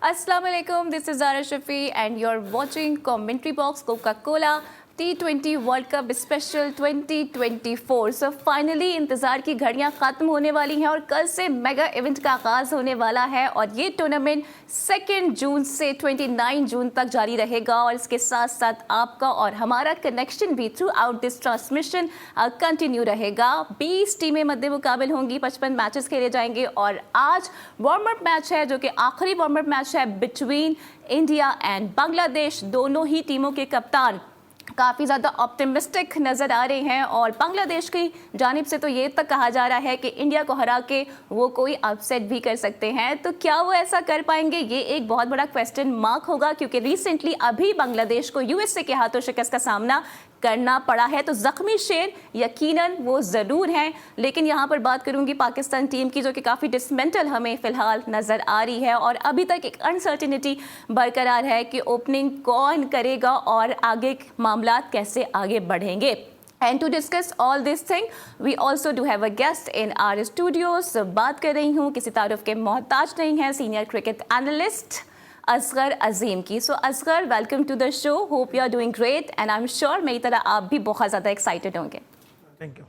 Assalamu alaikum, this is Zara Shafi and you're watching Commentary Box Coca-Cola T20 world cup special 2024। So finally इंतज़ार की घड़ियां ख़त्म होने वाली हैं और कल से मेगा इवेंट का आगाज़ होने वाला है और ये टूर्नामेंट 2 जून से 29 जून तक जारी रहेगा और इसके साथ साथ आपका और हमारा कनेक्शन भी through out this transmission continue रहेगा। 20 टीमें मद्दे मुकाबिल होंगी, 55 मैचेस खेले जाएंगे और आज वार्म अप मैच है जो कि आखिरी वार्म अप मैच है बिटवीन इंडिया एंड बांग्लादेश। दोनों ही टीमों के कप्तान काफ़ी ज़्यादा ऑप्टिमिस्टिक नज़र आ रहे हैं और बांग्लादेश की जानिब से तो ये तक कहा जा रहा है कि इंडिया को हरा के वो कोई अपसेट भी कर सकते हैं। तो क्या वो ऐसा कर पाएंगे, ये एक बहुत बड़ा क्वेश्चन मार्क होगा क्योंकि रिसेंटली अभी बांग्लादेश को यूएसए के हाथों शिकस्त का सामना करना पड़ा है। तो जख्मी शेर यकीनन वो ज़रूर हैं, लेकिन यहाँ पर बात करूँगी पाकिस्तान टीम की जो कि काफ़ी डिसमेंटल हमें फ़िलहाल नज़र आ रही है और अभी तक एक अनसर्टिनिटी बरकरार है कि ओपनिंग कौन करेगा और आगे मामलात कैसे आगे बढ़ेंगे। And to discuss all this thing, we also do have a guest in our studios। बात कर रही हूँ, किसी तारुफ के मोहताज नहीं है, senior cricket analyst Asghar Azim की। So Asghar, welcome to the show. Hope you are doing great and I am sure मेरी तरह आप भी बहुत ज़्यादा एक्साइटेड होंगे। Thank you.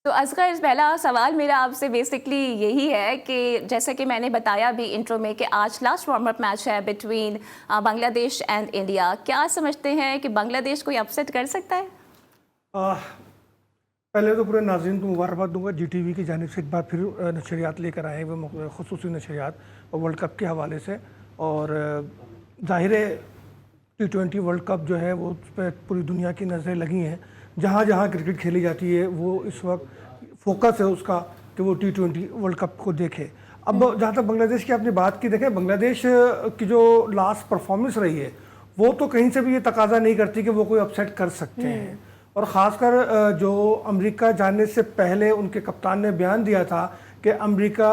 तो असगर, पहला सवाल मेरा आपसे बेसिकली यही है कि जैसे कि मैंने बताया भी इंट्रो में कि आज लास्ट वार्म अप मैच है बिटवीन बांग्लादेश एंड इंडिया। क्या समझते हैं कि बांग्लादेश कोई अपसेट कर सकता है? पहले तो पूरे नाज़रीन को मुबारकबाद दूंगा, जीटीवी की जानिब से एक बार फिर नशरियात लेकर आए हुए खुसूसी नशरियात वर्ल्ड कप के हवाले से। और ज़ाहिर है T20 वर्ल्ड कप जो है वो उस पर पूरी दुनिया की नज़रें लगी हैं। जहाँ जहाँ क्रिकेट खेली जाती है वो इस वक्त फोकस है उसका कि वो T20 वर्ल्ड कप को देखे। अब जहाँ तक बांग्लादेश की आपने बात की, देखें बांग्लादेश की जो लास्ट परफॉर्मेंस रही है वो तो कहीं से भी ये तकाजा नहीं करती कि वो कोई अपसेट कर सकते हैं। और ख़ासकर जो अमेरिका जाने से पहले उनके कप्तान ने बयान दिया था कि अमेरिका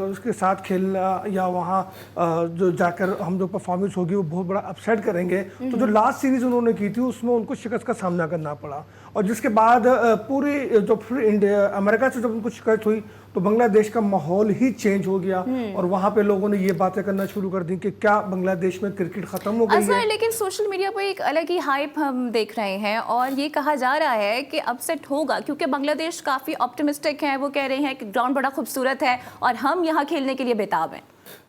उसके साथ खेलना या वहाँ जो जाकर हम जो परफॉर्मेंस होगी वो बहुत बड़ा अपसेट करेंगे। तो जो लास्ट सीरीज़ उन्होंने की थी उसमें उनको शिकस्त का सामना करना पड़ा और जिसके बाद पूरी जो फिर इंडिया अमेरिका से जब उनको शिकस्त हुई तो बांग्लादेश का माहौल ही चेंज हो गया और वहाँ पे लोगों ने ये बातें करना शुरू कर दी कि क्या बांग्लादेश में क्रिकेट खत्म हो गई है। लेकिन सोशल मीडिया पर एक अलग ही हाइप हम देख रहे हैं और ये कहा जा रहा है कि अपसेट होगा क्योंकि बांग्लादेश काफ़ी ऑप्टिमिस्टिक है। वो कह रहे हैं कि ग्राउंड बड़ा खूबसूरत है और हम यहाँ खेलने के लिए बेताब हैं।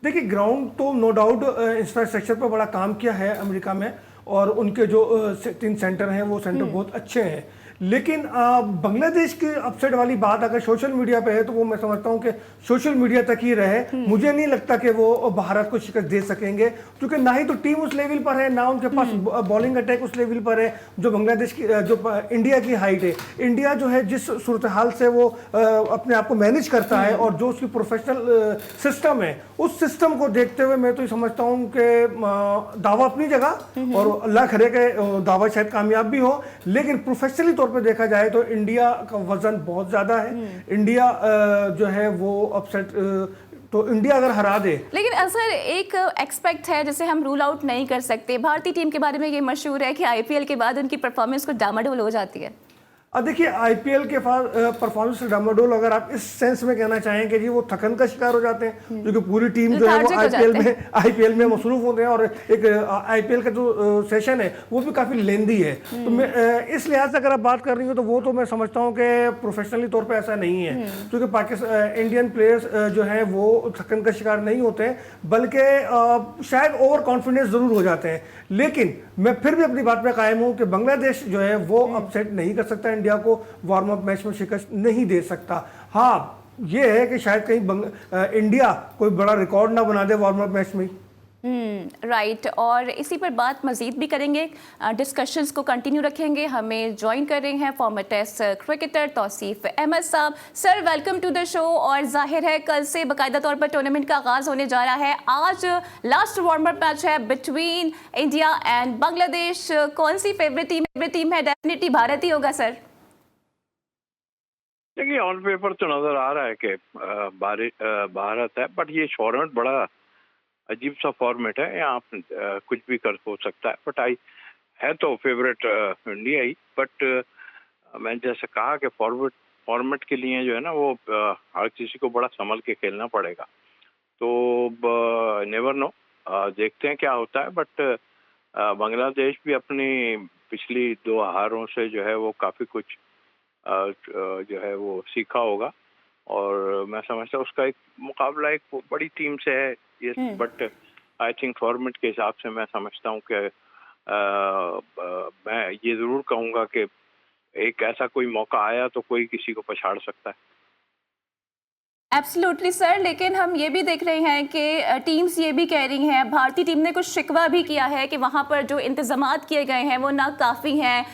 देखिए, ग्राउंड तो नो डाउट इंफ्रास्ट्रक्चर पर बड़ा काम किया है अमेरिका में और उनके जो 3 सेंटर हैं वो सेंटर बहुत अच्छे हैं। लेकिन बांग्लादेश की अपसेट वाली बात अगर सोशल मीडिया पे है तो वो मैं समझता हूँ कि सोशल मीडिया तक ही रहे। मुझे नहीं लगता कि वो भारत को शिकस्त दे सकेंगे क्योंकि ना ही तो टीम उस लेवल पर है, ना उनके पास बॉलिंग अटैक उस लेवल पर है जो बांग्लादेश की जो इंडिया की हाइट है। इंडिया जो है जिस सूरत हाल से वो अपने आप को मैनेज करता है और जो उसकी प्रोफेशनल सिस्टम है उस सिस्टम को देखते हुए मैं तो ये समझता हूँ कि दावा अपनी जगह और अल्लाह करे के दावा शायद कामयाब भी हो, लेकिन प्रोफेशनली तौर पे देखा जाए तो इंडिया का वजन बहुत ज़्यादा है। इंडिया जो है वो अपसेट तो इंडिया अगर हरा दे, लेकिन सर एक एक्सपेक्ट है जिसे हम रूल आउट नहीं कर सकते। भारतीय टीम के बारे में ये मशहूर है कि आईपीएल के बाद उनकी परफॉर्मेंस को डामाडोल हो जाती है। अब देखिए, आईपीएल के परफॉर्मेंस डामाडोल अगर आप इस सेंस में कहना चाहें कि जी वो थकन का शिकार हो जाते हैं क्योंकि पूरी टीम जो है वो आईपीएल में मसरूफ होते हैं और एक आईपीएल का जो सेशन है वो भी काफ़ी लेंदी है। तो मैं इस लिहाज से अगर आप बात कर रही हो तो वो तो मैं समझता हूँ कि प्रोफेशनली तौर पर ऐसा नहीं है क्योंकि पाकिस्तान इंडियन प्लेयर्स जो हैं वो थकन का शिकार नहीं होते हैं बल्कि शायद ओवर कॉन्फिडेंस ज़रूर हो जाते हैं। लेकिन मैं फिर भी अपनी बात पे कायम हूँ कि बांग्लादेश जो है वो अपसेट नहीं कर सकता, इंडिया को वार्म अप मैच में शिकस्त नहीं दे सकता। हाँ, ये है कि शायद कहीं इंडिया कोई बड़ा रिकॉर्ड ना बना दे वार्म अप मैच में। राइट, और इसी पर बात मज़ीद भी करेंगे, डिस्कशंस को कंटिन्यू रखेंगे। हमें ज्वाइन कर रहे हैं former test cricketer Tauseef Ahmed साहब। Sir, welcome to the show. और जाहिर है कल से बाकायदा तौर पर टूर्नामेंट का आगाज़ होने जा रहा है। आज लास्ट वार्म अप मैच है बिटवीन इंडिया एंड बांग्लादेश। कौन सी फेवरेट टीम है? डेफिनेटली भारत ही होगा सर। देखिए, ऑन पेपर तो नजर आ रहा है कि भारत है, बट ये फॉर्मेट बड़ा अजीब सा फॉर्मेट है। यहाँ कुछ भी कर हो सकता है, बट है तो फेवरेट इंडिया ही। बट मैंने जैसे कहा कि फॉर्मेट के लिए जो है ना वो हर किसी को बड़ा संभल के खेलना पड़ेगा। तो नेवर नो, देखते हैं क्या होता है। बट बांग्लादेश भी अपनी पिछली 2 हारों से जो है वो काफ़ी कुछ जो है वो सीखा होगा, और मैं समझता हूँ उसका एक मुकाबला एक बड़ी टीम से है ये। बट आई थिंक फॉर्मेट के हिसाब से मैं समझता हूँ कि मैं ये ज़रूर कहूँगा कि एक ऐसा कोई मौका आया तो कोई किसी को पछाड़ सकता है। एब्सोल्युटली सर, लेकिन हम ये भी देख रहे हैं कि टीम्स ये भी कह रही हैं, भारतीय टीम ने कुछ शिकवा भी किया है कि वहाँ पर जो इंतजामात किए गए हैं वो ना काफ़ी हैं,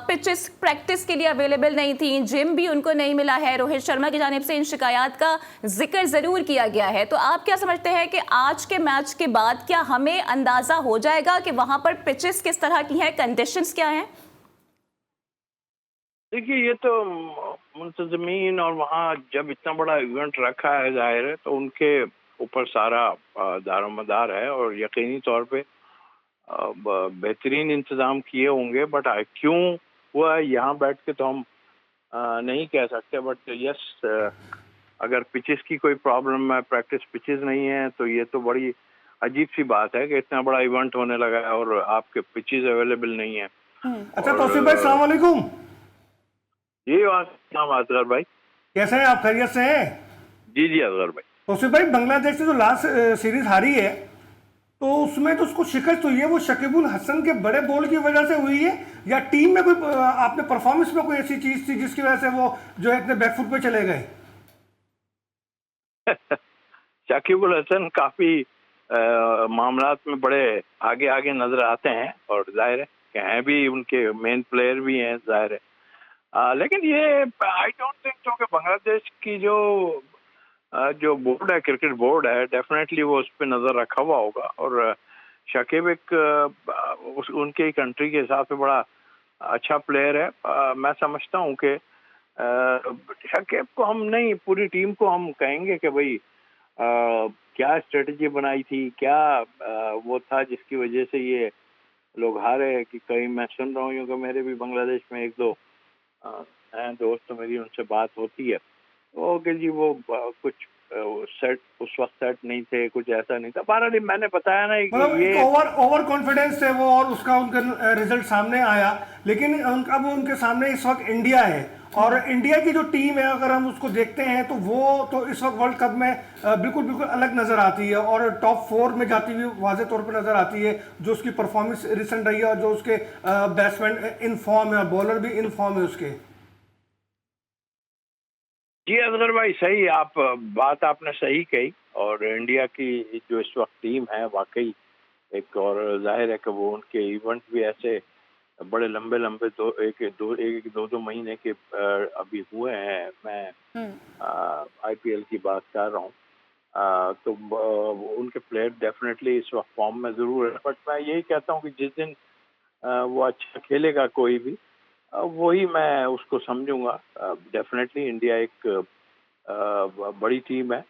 पिचेस प्रैक्टिस के लिए अवेलेबल नहीं थी, जिम भी उनको नहीं मिला है। रोहित शर्मा की जानिब से इन शिकायत का जिक्र ज़रूर किया गया है। तो आप क्या समझते हैं कि आज के मैच के बाद क्या हमें अंदाज़ा हो जाएगा कि वहाँ पर पिचेस किस तरह की हैं, कंडीशंस क्या हैं? देखिए, ये तो मुंतजमीन और वहाँ जब इतना बड़ा इवेंट रखा है, जाहिर है तो उनके ऊपर सारा दारोमदार है, और यकीनी तौर पे बेहतरीन इंतज़ाम किए होंगे। बट क्यों हुआ यहाँ बैठ के तो हम नहीं कह सकते। बट यस, अगर पिचेस की कोई प्रॉब्लम है, प्रैक्टिस पिचेस नहीं है, तो ये तो बड़ी अजीब सी बात है कि इतना बड़ा इवेंट होने लगा है और आपके पिचेस अवेलेबल नहीं है। अच्छा तौसीफ भाई, सलाम वालेकुम। जी वालेकुम असगर भाई। कैसे हैं आप, खैरियत से हैं? जी जी असगर भाई। तौसीफ भाई, बांग्लादेश से जो लास्ट सीरीज हारी है तो उसमें तो उसको शिकस्त हुई है, वो शकीबुल हसन के बड़े बॉल की वजह से हुई है या टीम में कोई आपने परफॉर्मेंस में कोई ऐसी चीज थी जिसकी वजह से वो जो है इतने बैकफुट पे चले गए? शकीबुल हसन काफी मामलात में बड़े आगे आगे नजर आते हैं, और जाहिर है कि हैं भी, उनके मेन प्लेयर भी हैं, जाहिर है। लेकिन ये आई डोंट थिंक तो कि बांग्लादेश की जो बोर्ड है, क्रिकेट बोर्ड है, डेफिनेटली वो उस पर नजर रखा हुआ होगा। और शकीब एक उनके कंट्री के हिसाब से बड़ा अच्छा प्लेयर है। मैं समझता हूँ कि शकीब को हम नहीं, पूरी टीम को हम कहेंगे कि भाई क्या स्ट्रेटजी बनाई थी, क्या वो था जिसकी वजह से ये लोग हारे। कि कहीं मैं सुन रहा हूँ कि मेरे भी बांग्लादेश में 1-2 हैं दोस्त, तो मेरी उनसे बात होती है तो कि जी वो कुछ सेट उस वक्त सेट नहीं थे, कुछ ऐसा नहीं था। बहरहाल मैंने बताया ना कि मतलब ये ओवर कॉन्फिडेंस है वो, और उसका उनका रिजल्ट सामने आया। लेकिन अब उनके सामने इस वक्त इंडिया है, और इंडिया की जो टीम है अगर हम उसको देखते हैं तो वो तो इस वक्त वर्ल्ड कप में बिल्कुल बिल्कुल अलग नजर आती है, और टॉप 4 में जाती हुई वाज़े तौर पर नजर आती है। जो उसकी परफॉर्मेंस रिसेंट रही है, और जो उसके बैट्समैन इन फॉर्म है और बॉलर भी इन फॉर्म है उसके। जी असगर भाई, सही बात आपने सही कही। और इंडिया की जो इस वक्त टीम है वाकई एक, और जाहिर है कि वो उनके इवेंट भी ऐसे बड़े लंबे लंबे दो दो महीने के अभी हुए हैं। मैं आईपीएल की बात कर रहा हूँ। तो उनके प्लेयर डेफिनेटली इस वक्त फॉर्म में जरूर है। बट मैं यही कहता हूँ कि जिस दिन वो अच्छा खेलेगा कोई भी, वही मैं उसको समझूंगा। डेफिनेटली इंडिया एक बड़ी टीम है,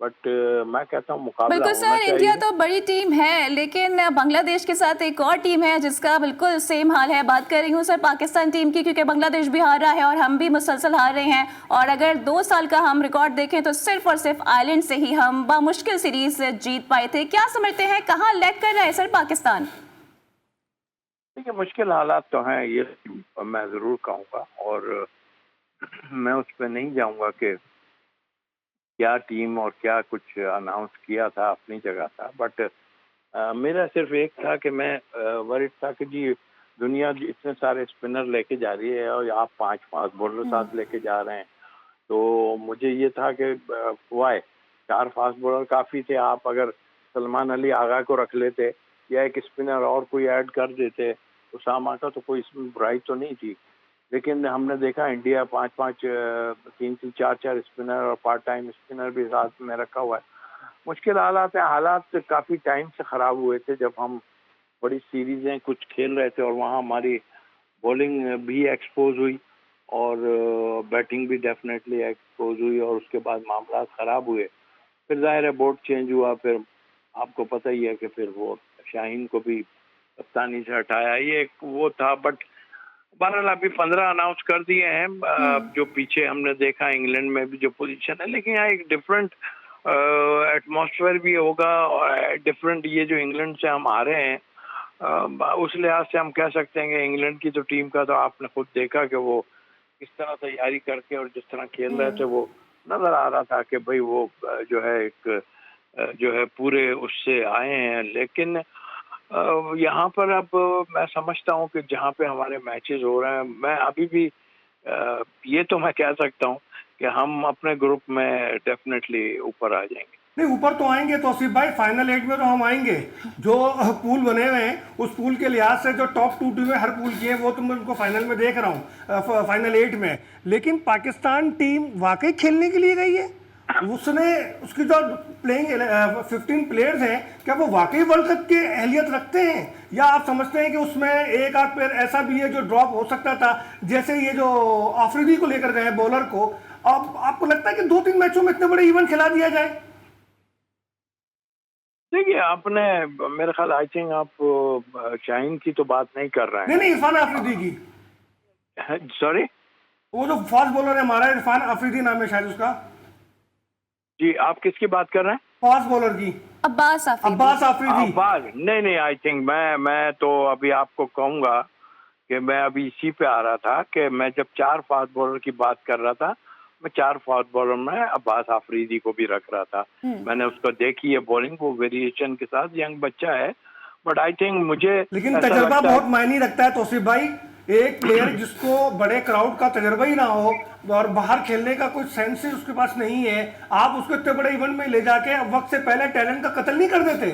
बट मैं कहता हूँ मुकाबला बिल्कुल होना सर, इंडिया चाहिए। तो बड़ी टीम है, लेकिन बांग्लादेश के साथ एक और टीम है जिसका बिल्कुल सेम हाल है। बात कर रही हूँ सर पाकिस्तान टीम की, क्योंकि बांग्लादेश भी हार रहा है और हम भी मुसलसल हार रहे हैं। और अगर 2 साल का हम रिकॉर्ड देखें तो सिर्फ और सिर्फ आयरलैंड से ही हम बामुश्किल सीरीज जीत पाए थे। क्या समझते हैं, कहाँ लैग कर रहा है सर पाकिस्तान? देखिए, मुश्किल हालात तो हैं, ये मैं ज़रूर कहूँगा, और मैं उस पर नहीं जाऊँगा कि क्या टीम और क्या कुछ अनाउंस किया था, अपनी जगह था। बट मेरा सिर्फ एक था कि मैं वरिड था कि जी दुनिया इतने सारे स्पिनर लेके जा रही है और आप 5 फास्ट बॉलर साथ लेके जा रहे हैं, तो मुझे ये था कि वाई 4 फास्ट बॉलर काफ़ी थे। आप अगर सलमान अली आगा को रख लेते या एक स्पिनर और कोई ऐड कर देते तो सामा का तो कोई इसमें बुराई तो नहीं थी। लेकिन हमने देखा इंडिया 5-5 3-3 4-4 स्पिनर और पार्ट टाइम स्पिनर भी साथ में रखा हुआ है। मुश्किल हालात है। हालात काफ़ी टाइम से ख़राब हुए थे जब हम बड़ी सीरीज़ें कुछ खेल रहे थे, और वहाँ हमारी बॉलिंग भी एक्सपोज हुई और बैटिंग भी डेफिनेटली एक्सपोज हुई, और उसके बाद मामला ख़राब हुए। फिर जाहिर है बोर्ड चेंज हुआ, फिर आपको पता ही है कि फिर वो शाहीन को भी कप्तानी से हटाया, ये एक वो था। बट बहरहाल अभी 15 अनाउंस कर दिए हैं। जो पीछे हमने देखा इंग्लैंड में भी जो पोजीशन है, लेकिन यहाँ एक डिफरेंट एटमॉस्फेयर भी होगा और डिफरेंट। ये जो इंग्लैंड से हम आ रहे हैं उस लिहाज से हम कह सकते हैं कि इंग्लैंड की तो टीम का तो आपने खुद देखा कि वो किस तरह तैयारी करके और जिस तरह खेल रहे थे, वो नजर आ रहा था कि भाई वो जो है एक जो है पूरे उससे आए हैं। लेकिन यहाँ पर अब मैं समझता हूँ कि जहाँ पे हमारे मैचेस हो रहे हैं, मैं अभी भी ये तो मैं कह सकता हूँ कि हम अपने ग्रुप में डेफिनेटली ऊपर आ जाएंगे। नहीं, ऊपर तो आएंगे तौसीफ भाई, फाइनल 8 में तो हम आएंगे। जो पूल बने हुए हैं उस पूल के लिहाज से जो टॉप 2 टीमें हर पूल की है वो तो मैं उनको फाइनल में देख रहा हूँ, फाइनल 8 में। लेकिन पाकिस्तान टीम वाकई खेलने के लिए गई है। उसने उसकी जो प्लेइंग 15 प्लेयर्स हैं, क्या वो वाकई वर्ल्ड कप की अहलियत रखते हैं, या आप समझते हैं कि उसमें एक आध प्लेयर ऐसा भी है जो ड्रॉप हो सकता था, जैसे ये जो आफरीदी को लेकर गए बॉलर को। अब आपको लगता है कि 2-3 मैचों में इतने बड़े इवेंट खिला दिया जाए? देखिए, आपने मेरे ख्याल आई थिंक आप शाहीन की तो बात नहीं कर रहे हैं। नहीं, इरफान आफरीदी की। सॉरी, वो जो फास्ट बॉलर है हमारा, इरफान आफरीदी नाम है शायद उसका। जी, आप किसकी बात कर रहे हैं? फास्ट बॉलर की। अब्बास आफरीदी। अब्बास आफरीदी। आवाज नहीं, आई थिंक मैं तो अभी आपको कहूंगा कि मैं अभी इसी पे आ रहा था कि मैं जब 4 फास्ट बॉलर की बात कर रहा था, मैं 4 फास्ट बॉलर में अब्बास आफरीदी को भी रख रहा था। मैंने उसको देखी है बॉलिंग, वो वेरिएशन के साथ, यंग बच्चा है, बट आई थिंक मुझे लेकिन तजर्बा बहुत मायने रखता है तौसीफ भाई। एक प्लेयर जिसको बड़े क्राउड का तजर्बा ही ना हो और बाहर खेलने का कोई सेंस ही उसके पास नहीं है, आप उसको इतने बड़े इवेंट में ले जाके वक्त से पहले टैलेंट का कत्ल नहीं कर देते।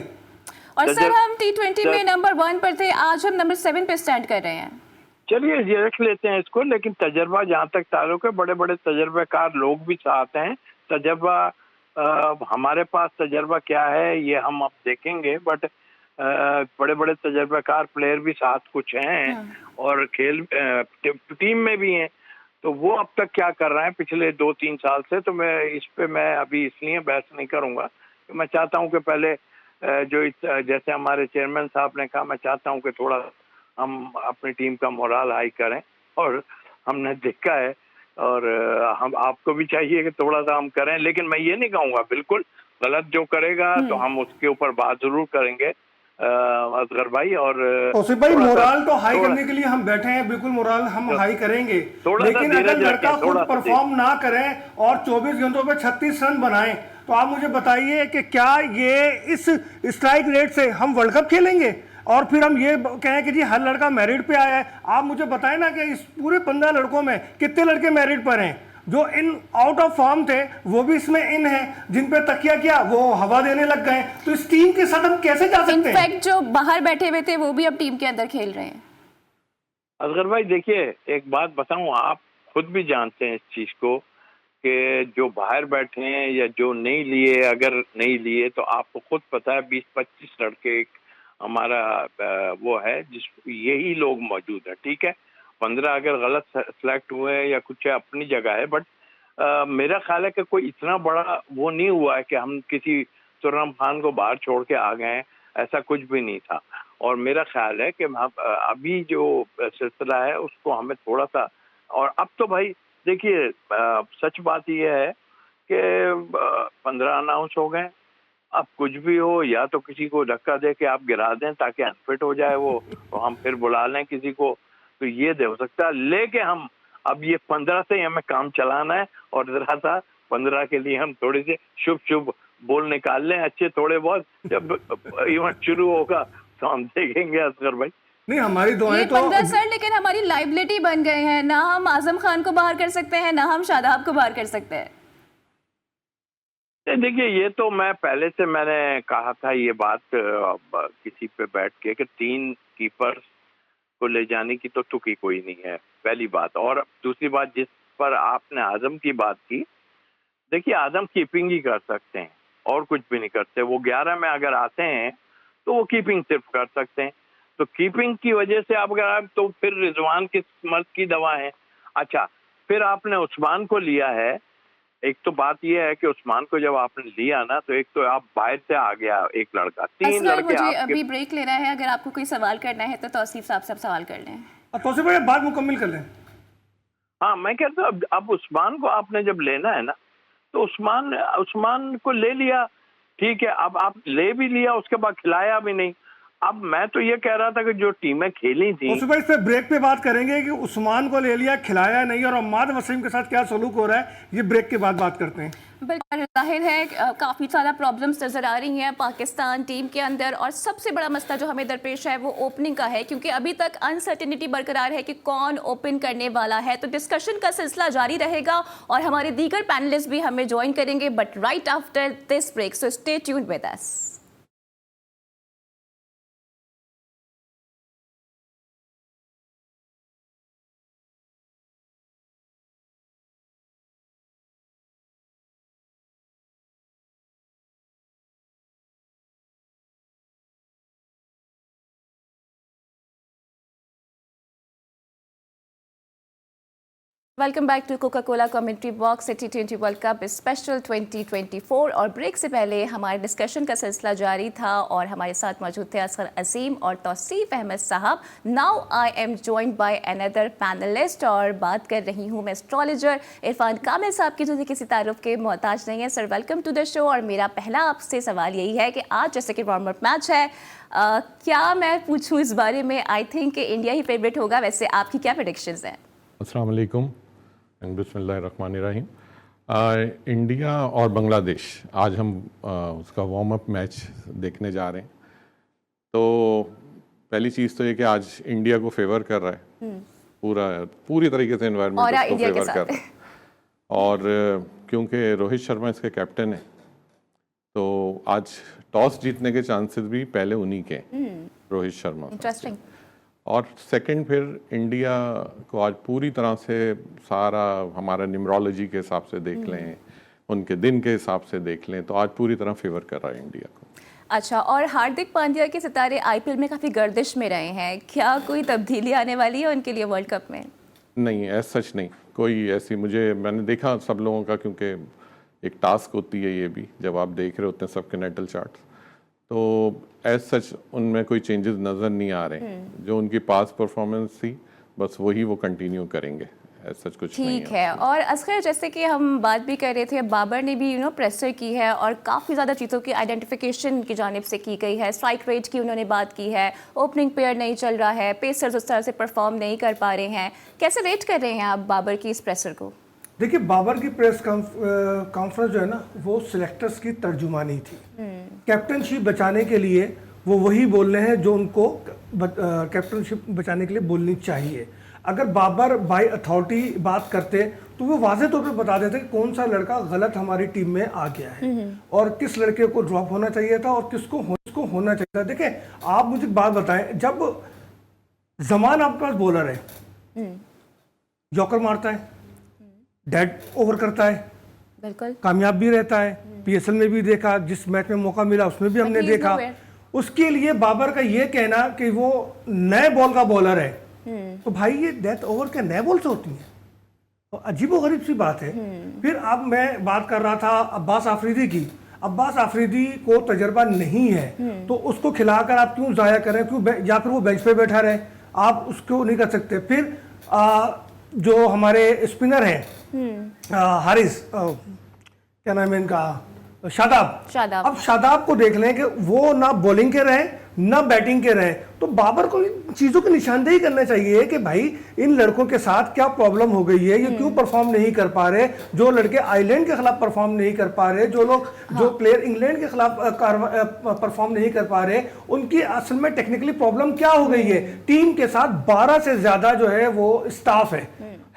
और सर, हम T20 में नंबर 1 पर थे, आज हम नंबर 7 पे स्टैंड कर रहे हैं। चलिए ये रख लेते हैं इसको। लेकिन तजर्बा जहाँ तक ताल्लुक है, बड़े बड़े तजर्बाकार लोग भी साथ हैं। तजर्बा हमारे पास तजर्बा क्या है ये हम अब देखेंगे, बट बड़े बड़े तजर्बाकार प्लेयर भी साथ कुछ हैं और खेल टीम में भी हैं। तो वो अब तक क्या कर रहे हैं पिछले 2-3 साल से, तो मैं इस पे मैं अभी इसलिए बहस नहीं करूंगा। तो मैं चाहता हूं कि पहले जैसे हमारे चेयरमैन साहब ने कहा, मैं चाहता हूं कि थोड़ा हम अपनी टीम का मोराल हाई करें, और हमने देखा है और हम आपको भी चाहिए कि थोड़ा सा हम करें। लेकिन मैं ये नहीं कहूँगा बिल्कुल गलत जो करेगा तो हम उसके ऊपर बात जरूर करेंगे असगर भाई। और तौसीफ भाई, मोराल तो हाई करने के लिए हम बैठे हैं, बिल्कुल मोराल हम हाई करेंगे। लेकिन अगर लड़का खुद परफॉर्म ना करें और 24 गेंदों पे 36 रन बनाएं, तो आप मुझे बताइए कि क्या ये इस स्ट्राइक रेट से हम वर्ल्ड कप खेलेंगे? और फिर हम ये कहें कि जी हर लड़का मेरिट पे आया है। आप मुझे बताएं ना कि इस पूरे 15 लड़कों में कितने लड़के मेरिट पर हैं? जो इन आउट ऑफ फॉर्म थे वो भी इसमें इन है, जिन पे तकिया किया वो हवा देने लग गए। तो इस टीम के साथ हम कैसे जा सकते हैं? इनफैक्ट जो बाहर बैठे हुए थे वो भी अब टीम के अंदर खेल रहे हैं। असगर भाई देखिए, एक बात बताऊं, आप खुद भी जानते हैं इस चीज को कि जो बाहर बैठे हैं या जो नहीं लिए, अगर नहीं लिए तो आपको खुद पता है 20-25 लड़के हमारा वो है जिस यही लोग मौजूद है। ठीक है, 15 अगर गलत सेलेक्ट हुए या कुछ अपनी जगह है, बट मेरा ख्याल है कि कोई इतना बड़ा वो नहीं हुआ है कि हम किसी तुर्रम खान को बाहर छोड़ के आ गए हैं, ऐसा कुछ भी नहीं था। और मेरा ख्याल है कि अभी जो सिलसिला है उसको हमें थोड़ा सा, और अब तो भाई देखिए सच बात यह है कि 15 अनाउंस हो गए, अब कुछ भी हो, या तो किसी को धक्का दे के आप गिरा दें ताकि अनफिट हो जाए वो, तो हम फिर बुला लें किसी को, तो ये दे हो सकता है। लेके हम अब ये 15 से हमें काम चलाना है, और जरा सा 15 के लिए हम थोड़े से शुभ बोल निकाल लें अच्छे थोड़े बहुत। जब इवेंट शुरू होगा तो हम देखेंगे असगर भाई। नहीं, हमारी दुआएं तो 15 सर, लेकिन हमारी लाइबिलिटी बन गए हैं ना। हम आजम खान को बाहर कर सकते हैं, ना हम शादाब को बाहर कर सकते हैं। देखिए, ये तो मैं पहले से मैंने कहा था ये बात किसी पे बैठ के कि 3 कीपर्स को ले जाने की तो तुकी कोई नहीं है, पहली बात। और दूसरी बात, जिस पर आपने आजम की बात की, देखिए आजम कीपिंग ही कर सकते हैं और कुछ भी नहीं करते। वो 11 में अगर आते हैं तो वो कीपिंग सिर्फ कर सकते हैं। तो कीपिंग की वजह से आप अगर तो फिर रिजवान किस मर्द की दवा है। अच्छा, फिर आपने उस्मान को लिया है। एक तो बात यह है कि उस्मान को जब आपने लिया ना, तो एक तो आप बाहर से आ गया एक लड़का, 3 लड़के मुझे आपके। अभी ब्रेक लेना है, अगर आपको कोई सवाल करना है तो तौसीफ साहब से सवाल कर लें। तौसीफ भाई बात मुकम्मल कर लें। हाँ, मैं कहता हूँ अब उस्मान को आपने जब लेना है ना, तो उस्मान उस्मान को ले लिया, ठीक है, अब आप ले भी लिया, उसके बाद खिलाया भी नहीं। अब मैं तो ये कह रहा था कि जो टीमें खेली थी, उस पर इस पे ब्रेक पे बात करेंगे कि उस्मान को ले लिया, खिलाया नहीं, और अम्माद वसीम के साथ क्या सलूक हो रहा है, ये ब्रेक के बाद बात करते हैं। बिल्कुल जाहिर है काफ़ी ज़्यादा प्रॉब्लम्स नज़र आ रही हैं पाकिस्तान टीम के अंदर, और सबसे बड़ा मसला जो हमें दरपेश है वो ओपनिंग का है, क्योंकि अभी तक अनसर्टेनिटी बरकरार है कि कौन ओपन करने वाला है। तो डिस्कशन का सिलसिला जारी रहेगा और हमारे दीगर पैनलिस्ट भी हमें ज्वाइन करेंगे, but right after this break, so stay tuned with us. Welcome back to Coca Cola commentary box T20 world cup special 2024। और ब्रेक से पहले हमारे डिस्कशन का सिलसिला जारी था और हमारे साथ मौजूद थे असगर अजीम और तौसीफ अहमद साहब। Now I am joined by another panelist और बात कर रही हूँ मैं एस्ट्रोलॉजर इरफान कामिल साहब की, जो किसी तारुफ के मोहताज नहीं है। Sir welcome to the show. और मेरा पहला आपसे सवाल यही है कि आज जैसे कि वार्म अप मैच है, क्या मैं पूछूँ इस बारे में? I think India he favourite होगा, वैसे आपकी क्या प्रेडिक्शंस हैं? अस्सलाम वालेकुम एंड बिस्मिल्लाहिर्रहमानिर्रहीम। इंडिया और बांग्लादेश आज हम उसका वार्म अप मैच देखने जा रहे हैं। तो पहली चीज़ तो ये कि आज इंडिया को फेवर कर रहा है, पूरी तरीके से एनवायरनमेंट उसको फेवर कर रहा है। और क्योंकि रोहित शर्मा इसके कैप्टन है, तो आज टॉस जीतने के चांसेस भी पहले उन्हीं के, रोहित शर्मा। इंटरेस्टिंग। और सेकंड, फिर इंडिया को आज पूरी तरह से सारा हमारा न्यूमरोलॉजी के हिसाब से देख लें, उनके दिन के हिसाब से देख लें, तो आज पूरी तरह फेवर कर रहा है इंडिया को। अच्छा, और हार्दिक पांड्या के सितारे आईपीएल में काफ़ी गर्दिश में रहे हैं, क्या कोई तब्दीली आने वाली है उनके लिए वर्ल्ड कप में? नहीं, ऐसा सच नहीं, कोई ऐसी मैंने देखा सब लोगों का, क्योंकि एक टास्क होती है ये भी, जब आप देख रहे होते हैं सबके नेटल चार्ट्स, तो एज सच उनमें कोई चेंजेस नज़र नहीं आ रहे हैं। जो उनकी पास परफॉर्मेंस थी बस वही वो कंटिन्यू करेंगे, एज सच कुछ नहीं है। ठीक है। और असगर, जैसे कि हम बात भी कर रहे थे, बाबर ने भी प्रेसर की है और काफ़ी ज़्यादा चीज़ों की आइडेंटिफिकेशन की जानिब से की गई है। स्ट्राइक रेट की उन्होंने बात की है, ओपनिंग पेयर नहीं चल रहा है, पेसर्स उस तरह से परफॉर्म नहीं कर पा रहे हैं। कैसे रेट कर रहे हैं आप बाबर की इस प्रेसर को? देखिए, बाबर की प्रेस कॉन्फ्रेंस जो है ना, वो सिलेक्टर्स की तर्जुमानी थी। कैप्टनशिप बचाने के लिए वो वही बोल रहे हैं जो उनको कैप्टनशिप बचाने के लिए बोलनी चाहिए। अगर बाबर बाय अथॉरिटी बात करते तो वो वाज़ेह तौर पे बता देते कि कौन सा लड़का गलत हमारी टीम में आ गया है और किस लड़के को ड्रॉप होना चाहिए था और किसको होना चाहिए था। देखें, आप मुझे बात बताएं, जब जमान आपके पास बॉलर है, जॉकर मारता है, डेड ओवर करता है, बिल्कुल कामयाब भी रहता है। पीएसएल में भी देखा, जिस मैच में मौका मिला उसमें भी हमने देखा। उसके लिए बाबर का ये कहना कि वो नए बॉल का बॉलर है, तो भाई ये डेथ ओवर के नए बॉल से होती है, तो अजीबोगरीब सी बात है। फिर अब मैं बात कर रहा था अब्बास आफरीदी की। अब्बास आफरीदी को तजर्बा नहीं है, तो उसको खिलाकर आप क्यों जाया करें, क्यों या फिर वो बेंच पे बैठा रहे, आप उसको नहीं कर सकते। फिर जो हमारे स्पिनर हैं हारिस, क्या नाम है इनका, शादाब। अब शादाब को देख लें कि वो ना बॉलिंग के रहे ना बैटिंग के रहे, तो बाबर को इन चीज़ों की निशानदेही करना चाहिए कि भाई इन लड़कों के साथ क्या प्रॉब्लम हो गई है, ये क्यों परफॉर्म नहीं कर पा रहे। जो लड़के आयरलैंड के खिलाफ परफॉर्म नहीं कर पा रहे, जो प्लेयर इंग्लैंड के खिलाफ परफॉर्म नहीं कर पा रहे, उनकी असल में टेक्निकली प्रॉब्लम क्या हो गई है। टीम के साथ 12 से ज्यादा जो है वो स्टाफ है,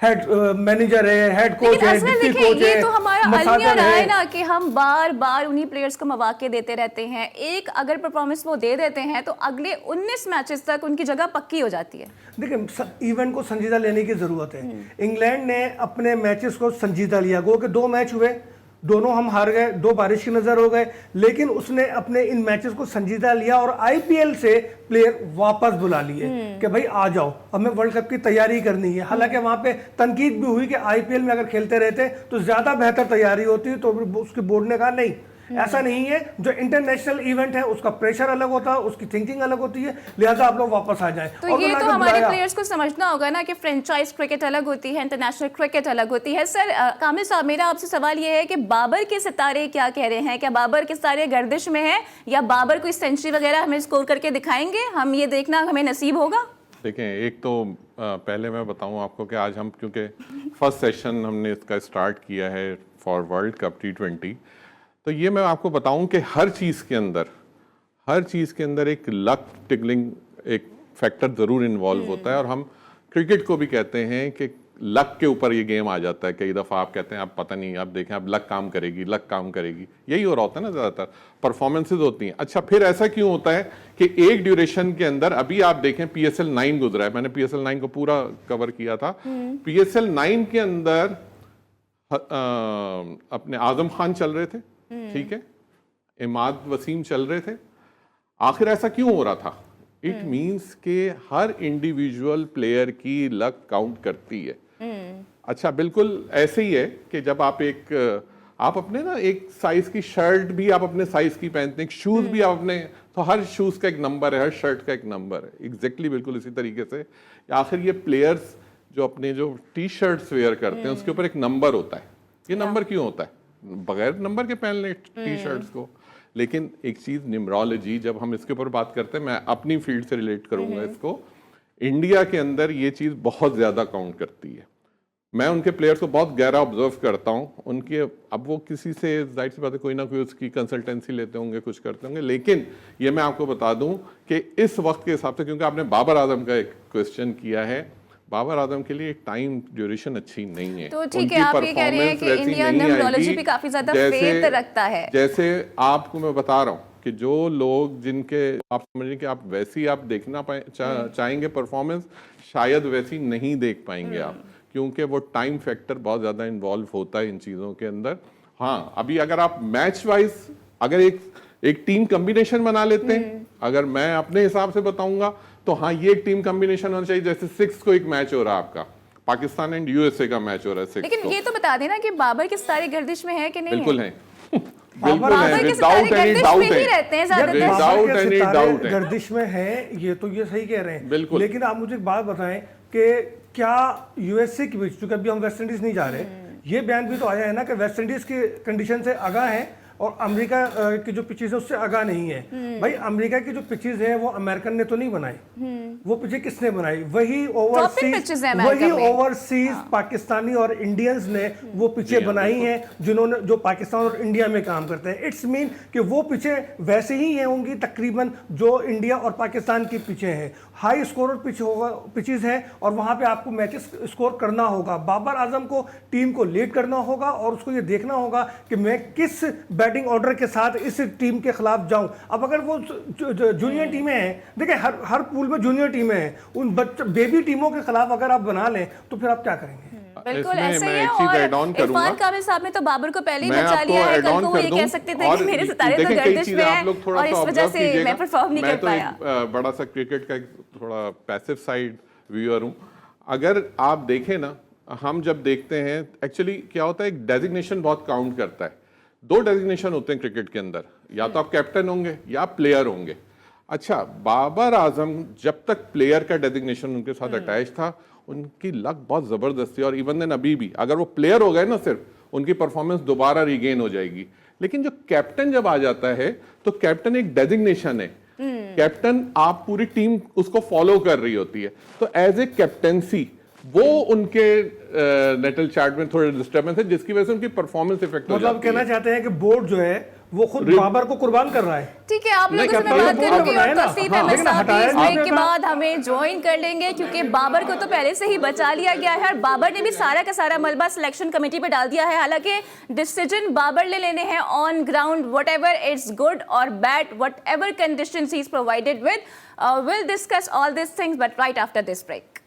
हेड मैनेजर है, हेड कोच है, डिप्टी कोच है। ये तो हमारा अलमिया रहा है ना कि हम बार बार उन्हीं प्लेयर्स को मौके देते रहते हैं। एक अगर परफॉर्मेंस वो दे देते हैं तो अगले 19 मैचेस तक उनकी जगह पक्की हो जाती है। देखिए, इवेंट को संजीदा लेने की जरूरत है। इंग्लैंड ने अपने मैचेस को संजीदा लिया, गो के 2 मैच हुए, दोनों हम हार गए, 2 बारिश की नजर हो गए, लेकिन उसने अपने इन मैचेस को संजीदा लिया और आईपीएल से प्लेयर वापस बुला लिए कि भाई आ जाओ, हमें वर्ल्ड कप की तैयारी करनी है। हालांकि वहां पे तनकीद भी हुई कि आईपीएल में अगर खेलते रहते तो ज्यादा बेहतर तैयारी होती, तो उसके बोर्ड ने कहा नहीं, ऐसा नहीं है, जो इंटरनेशनल इवेंट है उसका प्रेशर अलग होता है, उसकी थिंकिंग अलग होती है, लिहाजा आप लोग वापस आ जाएं। तो ये तो हमारे प्लेयर्स को समझना होगा ना कि फ्रेंचाइज क्रिकेट अलग होती है, इंटरनेशनल क्रिकेट अलग होती है। सर कामिल साहब, मेरा आपसे सवाल ये है कि बाबर के सितारे क्या कह रहे हैं? क्या बाबर के सितारे गर्दिश में हैं या बाबर कोई सेंचुरी वगैरह हमें स्कोर करके दिखाएंगे? हम ये देखना हमें नसीब होगा? देखें, एक तो पहले मैं बताऊं आपको कि आज हम, क्योंकि फर्स्ट सेशन हमने इसका स्टार्ट किया है फॉर वर्ल्ड कप T20, तो ये मैं आपको बताऊं कि हर चीज़ के अंदर एक लक टिगलिंग एक फैक्टर ज़रूर इन्वॉल्व होता है। और हम क्रिकेट को भी कहते हैं कि लक के ऊपर ये गेम आ जाता है। कई दफ़ा आप कहते हैं आप पता नहीं, आप देखें आप लक काम करेगी, यही हो रहा होता है ना, ज़्यादातर परफॉर्मेंसेज होती हैं। अच्छा, फिर ऐसा क्यों होता है कि एक ड्यूरेशन के अंदर, अभी आप देखें PSL 9 गुजरा है, मैंने PSL 9 को पूरा कवर किया था। PSL 9 के अंदर अपने आजम खान चल रहे थे, ठीक है, इमाद वसीम चल रहे थे। आखिर ऐसा क्यों हो रहा था? इट मीन्स के हर इंडिविजुअल प्लेयर की लक काउंट करती है। अच्छा, बिल्कुल ऐसे ही है कि जब आप अपने ना एक साइज की शर्ट भी आप अपने साइज की पहनते हैं, शूज भी आप अपने, तो हर शूज का एक नंबर है, हर शर्ट का एक नंबर है। एग्जैक्टली बिल्कुल इसी तरीके से आखिर ये प्लेयर्स जो अपने जो टी शर्ट्स वेयर करते हैं उसके ऊपर एक नंबर होता है। ये नंबर क्यों होता है? बगैर नंबर के पहन लें टी शर्ट्स को। लेकिन एक चीज न्यूमरोलॉजी, जब हम इसके ऊपर बात करते हैं, मैं अपनी फील्ड से रिलेट करूंगा इसको, इंडिया के अंदर ये चीज बहुत ज्यादा काउंट करती है। मैं उनके प्लेयर्स को बहुत गहरा ऑब्जर्व करता हूं उनके, अब वो किसी से जाहिर सी बात है कोई ना कोई उसकी कंसल्टेंसी लेते होंगे, कुछ करते होंगे, लेकिन ये मैं आपको बता दूं कि इस वक्त के हिसाब से, क्योंकि आपने बाबर आजम का एक क्वेश्चन किया है, बाबर आजम के लिए टाइम ड्यूरेशन अच्छी नहीं है। तो ठीक है, आप ये कह रहे हैं कि इंडिया न्यूमरोलॉजी पे काफी ज्यादा फेथ रखता है। जैसे आपको मैं बता रहा हूँ कि जो लोग जिनके आप समझें कि आप वैसी आप देखना चाहेंगे परफॉर्मेंस, शायद वैसी नहीं देख पाएंगे आप, क्योंकि वो टाइम फैक्टर बहुत ज्यादा इन्वॉल्व होता है इन चीजों के अंदर। हाँ, अभी अगर आप मैच वाइज अगर एक टीम कॉम्बिनेशन बना लेते हैं, अगर मैं अपने हिसाब से बताऊंगा तो हाँ, ये एक टीम कॉम्बिनेशन होना चाहिए। जैसे 6 को एक मैच हो रहा है आपका, पाकिस्तान एंड USA का मैच हो रहा है 6 लेकिन ये तो बता देना कि बाबर के सितारे गर्दिश में है कि नहीं? बिल्कुल है। बिल्कुल है, विदाउट एनी डाउट है, गर्दिश में है। ये तो ये सही कह रहे हैं, बिल्कुल। लेकिन आप मुझे एक बात बताएं कि क्या USA के बीच, चूंकि अभी हम वेस्ट इंडीज नहीं जा रहे, ये बयान भी तो आया है ना कि वेस्ट इंडीज की कंडीशन से आगाह है और अमेरिका की जो पिचेज है उससे आगाह नहीं है। भाई, अमेरिका की जो पिचेज है वो अमेरिकन ने तो नहीं बनाई, वो पिचेज किसने बनाई? वही ओवरसीज पाकिस्तानी और इंडियंस ने वो पिचें बनाई हैं, जिन्होंने, जो पाकिस्तान और इंडिया में काम करते हैं। इट्स मीन कि वो पिचें वैसे ही हैं होंगी तकरीबन जो इंडिया और पाकिस्तान की पिचें हैं। हाई स्कोरर पिचेज हैं और वहां पे आपको मैचेस स्कोर करना होगा। बाबर आजम को टीम को लीड करना होगा और उसको ये देखना होगा कि मैं किस बैटिंग ऑर्डर के साथ इस टीम के खिलाफ जाऊं। अब अगर वो जूनियर टीमें हैं, देखिए हर पूल में जूनियर टीमें हैं, उन बेबी टीमों के खिलाफ अगर आप बना लें तो फिर आप क्या करेंगे? बिल्कुल ऐसे ही है। और इरफान कामिल साहब ने तो बाबर को पहले ही बचा लिया है। कल को वो ये कह सकते थे कि मेरे सितारे तो गर्दिश में हैं और इस वजह से मैं परफॉर्म नहीं कर पाया। बड़ा सा क्रिकेट का थोड़ा पैसिव साइड व्यूअर हूं। अगर आप देखें ना, हम जब देखते हैं, एक्चुअली क्या होता है, एक डेजिग्नेशन बहुत काउंट करता है। 2 डेजिग्नेशन होते हैं क्रिकेट के अंदर, या तो आप कैप्टन होंगे या प्लेयर होंगे। अच्छा, बाबर आजम जब तक प्लेयर का डेजिग्नेशन उनके साथ अटैच था, उनकी लक बहुत जबरदस्त थी। और इवन देन अभी भी अगर वो प्लेयर हो गए ना, सिर्फ उनकी परफॉर्मेंस दोबारा रिगेन हो जाएगी। लेकिन जो कैप्टन जब आ जाता है तो कैप्टन एक डेजिग्नेशन है। कैप्टन, आप पूरी टीम उसको फॉलो कर रही होती है, तो एज ए कैप्टेंसी वो उनके नेटल चार्ट में थोड़े डिस्टर्बेंस है, जिसकी वजह से उनकी परफॉर्मेंस इफेक्ट हो जाती है। मतलब कहना चाहते हैं कि बोर्ड जो है वो खुद बाबर को कुर्बान कर रहा है। ठीक है, आप लोगों से मैं बात करूंगी और तौसीफ अहमद साहब भी इस ब्रेक के बाद हमें ज्वाइन कर लेंगे, क्योंकि बाबर को तो पहले से ही बचा लिया गया है और बाबर ने भी सारा का सारा मलबा सिलेक्शन कमेटी पे डाल दिया है। हालांकि डिसीजन बाबर ले लेने हैं on ground, whatever it's good और bad, whatever conditions he is provided with. Will discuss all this things but right after this break.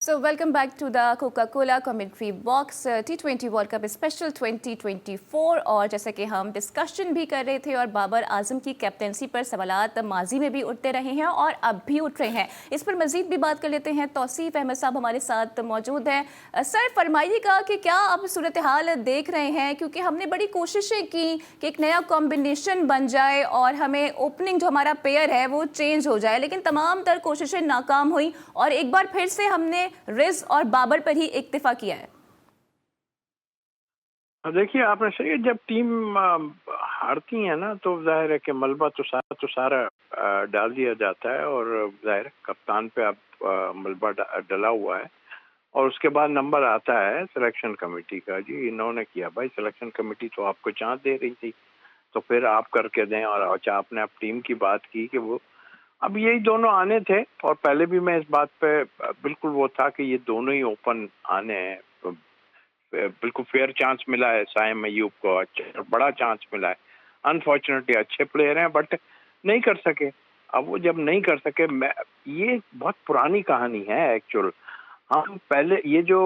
So welcome back to the Coca-Cola commentary box T20 world cup special 2024 और जैसा कि हम discussion भी कर रहे थे और बाबर आजम की कैप्टनसी पर सवालात माजी में भी उठते रहे हैं और अब भी उठ रहे हैं। इस पर मजीद भी बात कर लेते हैं। तौसीफ अहमद साहब हमारे साथ मौजूद हैं। सर फरमाइएगा कि क्या आप सूरत हाल देख रहे हैं, क्योंकि हमने बड़ी कोशिशें की कि एक नया कॉम्बिनेशन बन जाए और हमें ओपनिंग जो हमारा पेयर है वो चेंज हो जाए, लेकिन तमाम तर कोशिशें नाकाम हुई और एक बार फिर से हमने रिज और बाबर पर ही इक्तिफा किया है। देखिए आपने सही, जब टीम हारती है ना तो जाहिर है कि मलबा तो सारा डाल दिया जाता है और जाहिर है कप्तान पे अब मलबा डला हुआ है और उसके बाद नंबर आता है सिलेक्शन कमेटी का। जी इन्होंने किया, भाई सिलेक्शन कमेटी तो आपको चांस दे रही थी तो फिर आप करके दें। और अच्छा आपने अब टीम की बात की कि वो अब यही दोनों आने थे और पहले भी मैं इस बात पे बिल्कुल वो था कि ये दोनों ही ओपन आने हैं। तो बिल्कुल फेयर चांस मिला है साइम अयूब को, अच्छा बड़ा चांस मिला है। अनफॉर्चुनेटली अच्छे प्लेयर हैं बट नहीं कर सके। अब वो जब नहीं कर सके, ये बहुत पुरानी कहानी है एक्चुअल। हम पहले ये जो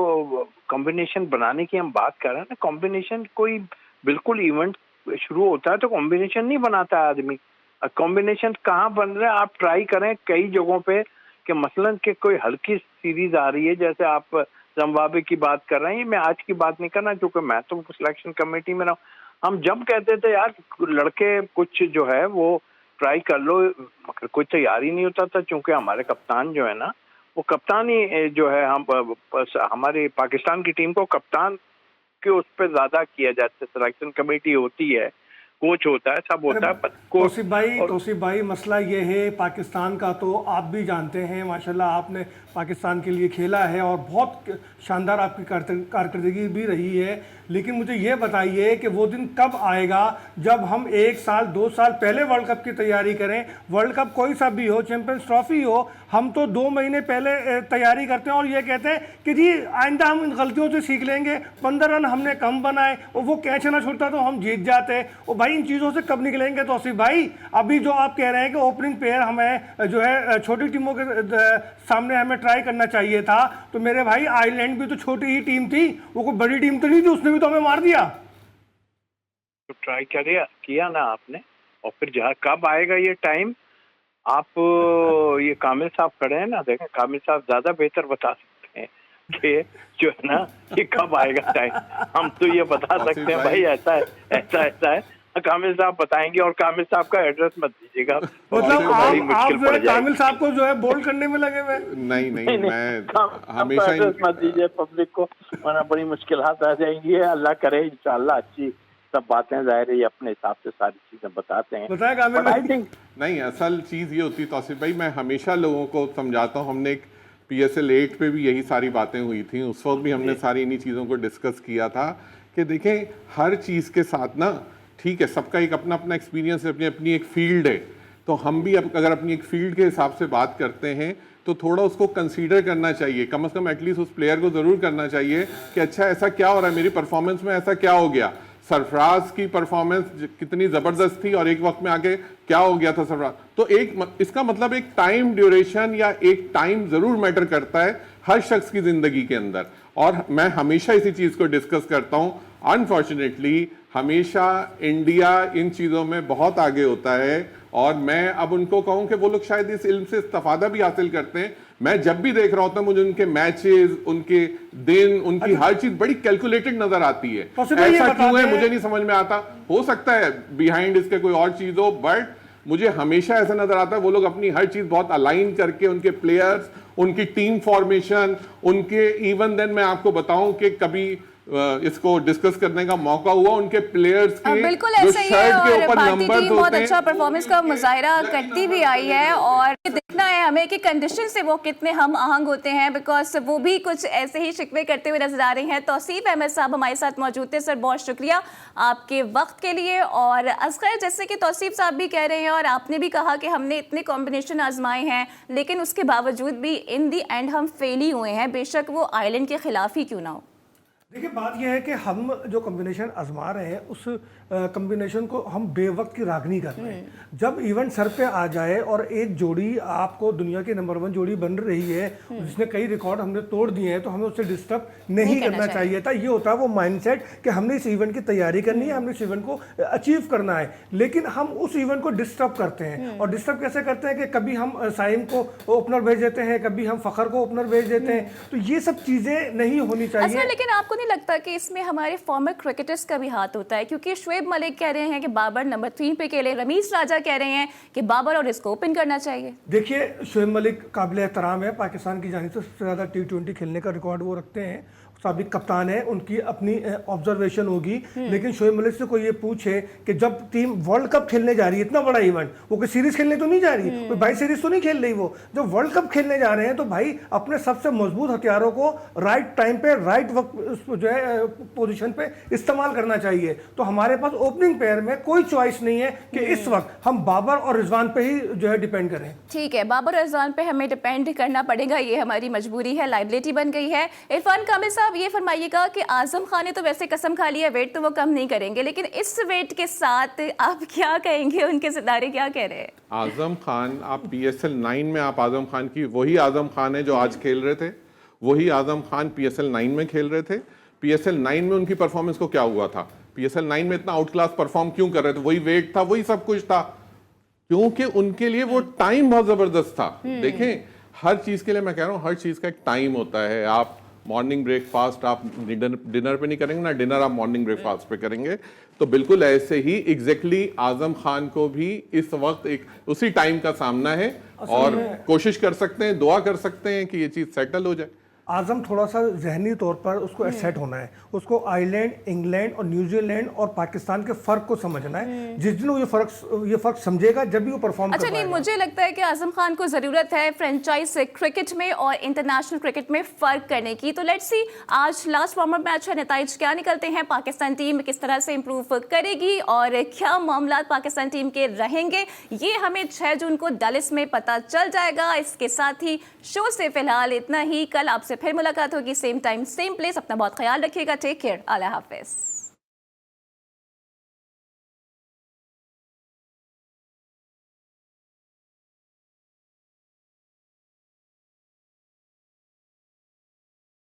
कॉम्बिनेशन बनाने की हम बात कर रहे हैं ना, कॉम्बिनेशन कोई बिल्कुल इवेंट शुरू होता है तो कॉम्बिनेशन नहीं बनाता है आदमी। कॉम्बिनेशन कहाँ बन रहा है, आप ट्राई करें कई जगहों पे कि मसलन कि कोई हल्की सीरीज आ रही है, जैसे आप जिम्बाब्वे की बात कर रहे हैं। मैं आज की बात नहीं करना क्योंकि मैं तो सिलेक्शन कमेटी में रहा हूं। हम जब कहते थे यार लड़के कुछ जो है वो ट्राई कर लो, मगर कोई तैयारी नहीं होता था, क्योंकि हमारे कप्तान जो है ना वो कप्तान ही जो है, हम हमारी पाकिस्तान की टीम को कप्तान के उस पर ज्यादा किया जाता है। सिलेक्शन कमेटी होती है, कोच होता है, सब होता है। तौसीफ भाई मसला ये है पाकिस्तान का, तो आप भी जानते हैं माशाल्लाह आपने पाकिस्तान के लिए खेला है और बहुत शानदार आपकी कारकर्दगी भी रही है। लेकिन मुझे ये बताइए कि वो दिन कब आएगा जब हम 1 साल 2 साल पहले वर्ल्ड कप की तैयारी करें। वर्ल्ड कप कोई सा भी हो, चैंपियंस ट्रॉफी हो, हम तो 2 महीने पहले तैयारी करते हैं और ये कहते हैं कि जी आइंदा हम इन गलतियों से सीख लेंगे। 15 रन हमने कम बनाए और वो कैच ना छूटता तो हम जीत जाते। और भाई इन चीज़ों से कब निकलेंगे तौसीफ भाई? अभी जो आप कह रहे हैं कि ओपनिंग पेयर हमें जो है छोटी टीमों के सामने हमें ट्राई करना चाहिए था, तो मेरे भाई आयरलैंड भी तो छोटी ही टीम थी, वो कोई बड़ी टीम तो नहीं थी, उसने भी तो हमें मार दिया। तो ट्राई किया ना आपने, और फिर जहाँ कब आएगा ये टाइम, आप ये कामिल साहब खड़े हैं ना, देखें कामिल साहब ज्यादा बेहतर बता सकते हैं कि जो है ना ये कब आएगा टाइम। हम तो ये बता सकते हैं भाई ऐसा है ऐसा है। कामिल साहब बताएंगे और कामिल साहब का एड्रेस मत दीजिएगा, मतलब आप जो है कामिल साहब को जो है बोल्ड करने में लगे हुए। नहीं मैं हमेशा एड्रेस मत दीजिए पब्लिक को, वरना बड़ी मुश्किलात आ जाएंगी। अल्लाह करे इंशाल्लाह अच्छी सब बातें, जाहिर है अपने हिसाब से सारी चीजें बताते हैं। आई थिंक नहीं, असल चीज़ ये होती तौसीफ भाई, मैं हमेशा लोगों को समझाता हूँ। हमने एक PSL 8 पे भी यही सारी बातें हुई थी, उस वक्त भी हमने सारी इन्हीं चीज़ों को डिस्कस किया था कि देखें हर चीज़ के साथ ना, ठीक है सबका एक अपना अपना एक्सपीरियंस है, अपनी अपनी एक फील्ड है, तो हम भी अगर अपनी एक फील्ड के हिसाब से बात करते हैं तो थोड़ा उसको कंसीडर करना चाहिए। कम से कम एटलीस्ट उस प्लेयर को ज़रूर करना चाहिए कि अच्छा ऐसा क्या हो रहा है, मेरी परफॉर्मेंस में ऐसा क्या हो गया। सरफराज की परफॉर्मेंस कितनी ज़बरदस्त थी और एक वक्त में आके क्या हो गया था सरफराज। तो इसका मतलब एक टाइम ड्यूरेशन या एक टाइम ज़रूर मैटर करता है हर शख्स की ज़िंदगी के अंदर, और मैं हमेशा इसी चीज़ को डिस्कस करता हूँ। अनफॉर्चुनेटली हमेशा इंडिया इन चीज़ों में बहुत आगे होता है और मैं अब उनको कहूँ कि वो लोग शायद इस इल्म से इस्तेफादा भी हासिल करते हैं। मैं जब भी देख रहा होता हूँ मुझे उनके मैचेस, उनके दिन, उनकी हर चीज बड़ी कैलकुलेटेड नजर आती है। ऐसा क्यों है मुझे नहीं समझ में आता। हो सकता है बिहाइंड इसके कोई और चीज हो, बट मुझे हमेशा ऐसा नजर आता है वो लोग अपनी हर चीज बहुत अलाइन करके, उनके प्लेयर्स, उनकी टीम फॉर्मेशन, उनके इवन देन मैं आपको बताऊं कि कभी इसको डिस्कस करने का मौका हुआ उनके प्लेयर्स के बिल्कुल जो ऐसा ही है शर्ट के और ऊपर भारतीय नंबर टीम बहुत अच्छा परफॉर्मेंस का मुजाहिरा करती भी आई है और देखना है हमें कि कंडीशन से वो कितने हम आहंग होते हैं, बिकॉज वो भी कुछ ऐसे ही शिकवे करते हुए नजर आ रही हैं। तौसीफ अहमद साहब हमारे साथ मौजूद थे। सर बहुत शुक्रिया आपके वक्त के लिए। और असगर जैसे कि तौसीफ साहब भी कह रहे हैं और आपने भी कहा कि हमने इतने कॉम्बिनेशन आजमाए हैं लेकिन उसके बावजूद भी इन दी एंड हम फेल ही हुए हैं, बेशक वो आयरलैंड के खिलाफ ही क्यों ना हो। देखिए बात यह है कि हम जो कॉम्बिनेशन आजमा रहे हैं उस कॉम्बिनेशन को हम बेवक्त की रागनी कर रहे हैं। जब इवेंट सर पे आ जाए और एक जोड़ी आपको दुनिया की नंबर 1 जोड़ी बन रही है जिसने कई रिकॉर्ड हमने तोड़ दिए हैं, तो हमें उससे डिस्टर्ब नहीं करना चाहिए था। ये होता है वो माइंडसेट कि हमने इस इवेंट की तैयारी करनी है, हमने इस इवेंट को अचीव करना है। लेकिन हम उस इवेंट को डिस्टर्ब करते हैं, और डिस्टर्ब कैसे करते हैं कि कभी हम साइम को ओपनर भेज देते हैं, कभी हम फखर को ओपनर भेज देते हैं। तो ये सब चीज़ें नहीं होनी चाहिए। लेकिन आपको नहीं लगता कि इसमें हमारे फॉर्मर क्रिकेटर्स का भी हाथ होता है? क्योंकि शोएब मलिक कह रहे हैं कि बाबर नंबर 3 पे खेले, रमीज राजा कह रहे हैं कि बाबर और इसको ओपन करना चाहिए। देखिए शोएब मलिक काबिल एहतराम है, पाकिस्तान की जानिब से सबसे ज़्यादा T20 खेलने का रिकॉर्ड वो रखते हैं, साबिक कप्तान है, उनकी अपनी ऑब्जर्वेशन होगी। लेकिन शोएब मलिक से कोई ये पूछे कि जब टीम वर्ल्ड कप खेलने जा रही है, इतना बड़ा इवेंट, वो कोई सीरीज खेलने तो नहीं जा रही, कोई 22 सीरीज तो नहीं खेल रही, वो जब वर्ल्ड कप खेलने जा रहे हैं तो भाई अपने सबसे मजबूत हथियारों को राइट टाइम पे राइट वक्त जो है पोजीशन पे इस्तेमाल करना चाहिए। तो हमारे पास ओपनिंग पेयर में कोई चॉइस नहीं है कि इस वक्त हम बाबर और रिजवान पे ही जो है डिपेंड करें। ठीक है, बाबर और रिजवान पे हमें डिपेंड करना पड़ेगा, ये हमारी मजबूरी है, लाइबिलिटी बन गई है। इरफान कामिल साहब ये फरमाइएगा कि आजम खान ने तो वैसे कसम खा ली है वेट तो वो कम नहीं करेंगे, लेकिन इस वेट के साथ आप क्या कहेंगे, उनके सितारे क्या कह रहे हैं? आजम खान, आप PSL 9 में आप आजम खान की वही आजम खान है जो आज खेल रहे थे, वही आजम खान PSL 9 में खेल रहे थे। PSL 9 में उनकी परफॉर्मेंस को क्या हुआ था? PSL 9 में इतना आउट क्लास परफॉर्म क्यों कर रहे थे? वही वेट था, वही सब कुछ था, क्योंकि उनके लिए वो टाइम बहुत जबरदस्त था। देखें, हर चीज के लिए मैं कह रहा हूँ, हर चीज का एक टाइम होता है। आप मॉर्निंग ब्रेकफास्ट आप डिनर पे नहीं करेंगे ना, डिनर आप मॉर्निंग ब्रेकफास्ट पे करेंगे। तो बिल्कुल ऐसे ही एग्जैक्टली आजम खान को भी इस वक्त एक उसी टाइम का सामना है, और कोशिश कर सकते हैं, दुआ कर सकते हैं कि ये चीज सेटल हो जाए। आजम थोड़ा सा जहनी तौर पर उसको एसेट होना है, उसको आयरलैंड, इंग्लैंड और न्यूजीलैंड और पाकिस्तान के फ़र्क को समझना है। जिस दिन वो ये फ़र्क समझेगा जब भी वो परफॉर्म अच्छा नहीं, मुझे लगता है कि आजम खान को ज़रूरत है फ्रेंचाइज क्रिकेट में और इंटरनेशनल क्रिकेट में फ़र्क करने की। तो लेट्स सी आज लास्ट वार्म अप मैच है, नतीजे क्या निकलते हैं, पाकिस्तान टीम किस तरह से इंप्रूव करेगी और क्या मामला पाकिस्तान टीम के रहेंगे, ये हमें 6 जून को डलिस में पता चल जाएगा। इसके साथ ही शो से फिलहाल इतना ही, कल आपसे फिर मुलाकात होगी, सेम टाइम सेम प्लेस। अपना बहुत ख्याल रखिएगा, टेक केयर, अल्लाह हाफिज़।